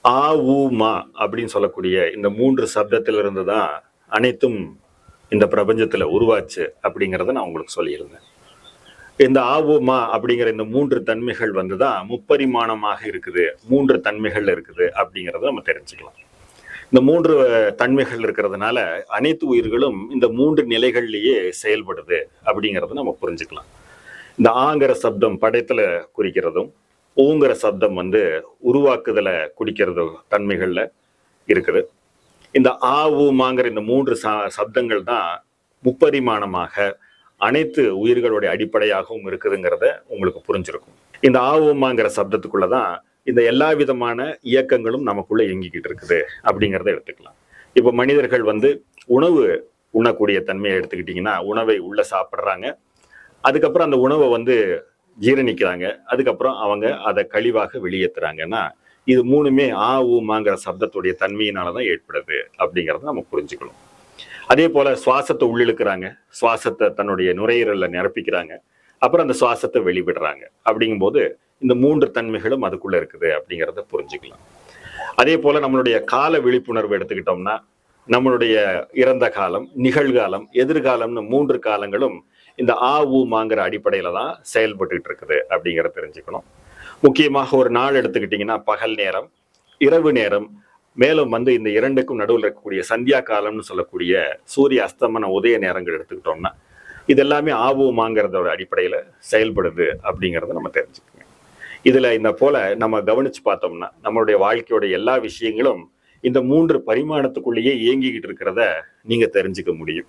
ஆ, ஊ, மா அப்படின்னு சொல்லக்கூடிய இந்த 3 சப்தத்திலிருந்து தான் அனைத்தும் இந்த பிரபஞ்சத்துல உருவாச்சு அப்படிங்கிறத நான் உங்களுக்கு சொல்லியிருந்தேன். இந்த ஆ, ஊ, மா அப்படிங்கிற இந்த 3 தன்மைகள் வந்து தான் முப்பரிமாணமாக இருக்குது. 3 தன்மைகள் இருக்குது அப்படிங்கிறத நம்ம தெரிஞ்சுக்கலாம். இந்த 3 தன்மைகள் இருக்கிறதுனால அனைத்து உயிர்களும் இந்த 3 நிலைகள்லயே செயல்படுது அப்படிங்கிறத நம்ம புரிஞ்சுக்கலாம். இந்த ஆங்கிற சப்தம் படைத்தல குறிக்கிறதும், ஊங்கிற சப்தம் வந்து உருவாக்குதல குறிக்கிறது தன்மைகள்ல இருக்குது. இந்த ஆ, ஊ, மாங்கிற இந்த 3 சப்தங்கள் தான் முப்பரிமாணமாக அனைத்து உயிர்களுடைய அடிப்படையாகவும் இருக்குதுங்கிறத உங்களுக்கு புரிஞ்சிருக்கும். இந்த ஆ, ஊ, மாங்கிற சப்தத்துக்குள்ளதான் இந்த எல்லா விதமான இயக்கங்களும் நமக்குள்ள இயங்கிக்கிட்டு இருக்குது அப்படிங்கிறத எடுத்துக்கலாம். இப்ப மனிதர்கள் வந்து உணவு உண்ணக்கூடிய தன்மையை எடுத்துக்கிட்டீங்கன்னா, உணவை உள்ள சாப்பிடுறாங்க. அதுக்கப்புறம் அந்த உணவை வந்து ஜீரணிக்கிறாங்க. அதுக்கப்புறம் அவங்க அதை கழிவாக வெளியேற்றுறாங்கன்னா, இது 3மே ஆ, ஊ, மாங்கிற சப்தத்துடைய தன்மையினாலதான் ஏற்படுது அப்படிங்கிறத நம்ம புரிஞ்சுக்கணும். அதே போல சுவாசத்தை உள்ளிழுக்கிறாங்க, சுவாசத்தை தன்னுடைய நுரையீரல்ல நிரப்பிக்கிறாங்க, அப்புறம் அந்த சுவாசத்தை வெளிவிடுறாங்க. அப்படிங்கும்போது இந்த 3 தன்மைகளும் அதுக்குள்ள இருக்குது அப்படிங்கிறத புரிஞ்சுக்கலாம். அதே போல நம்மளுடைய கால விழிப்புணர்வு எடுத்துக்கிட்டோம்னா, நம்மளுடைய இறந்த காலம், நிகழ்காலம், எதிர்காலம்னு 3 காலங்களும் இந்த ஆ, ஊ, மாங்கிற அடிப்படையில தான் செயல்பட்டுட்டு இருக்குது அப்படிங்கிறத தெரிஞ்சுக்கணும். முக்கியமாக ஒரு நாள் எடுத்துக்கிட்டீங்கன்னா பகல் நேரம், இரவு நேரம், மேலும் வந்து இந்த 2க்கும் நடுவில் இருக்கக்கூடிய சந்தியா காலம்னு சொல்லக்கூடிய சூரிய அஸ்தமன உதய நேரங்கள் எடுத்துக்கிட்டோம்னா இது எல்லாமே ஆ, ஊ, மாங்கிறதோட அடிப்படையில செயல்படுது அப்படிங்கிறத நம்ம தெரிஞ்சுக்கணும். இதுல இந்த போல நம்ம கவனிச்சு பார்த்தோம்னா நம்மளுடைய வாழ்க்கையோட எல்லா விஷயங்களும் இந்த 3 பரிமாணத்துக்குள்ளேயே இயங்கிக்கிட்டு இருக்கிறத நீங்க தெரிஞ்சுக்க முடியும்.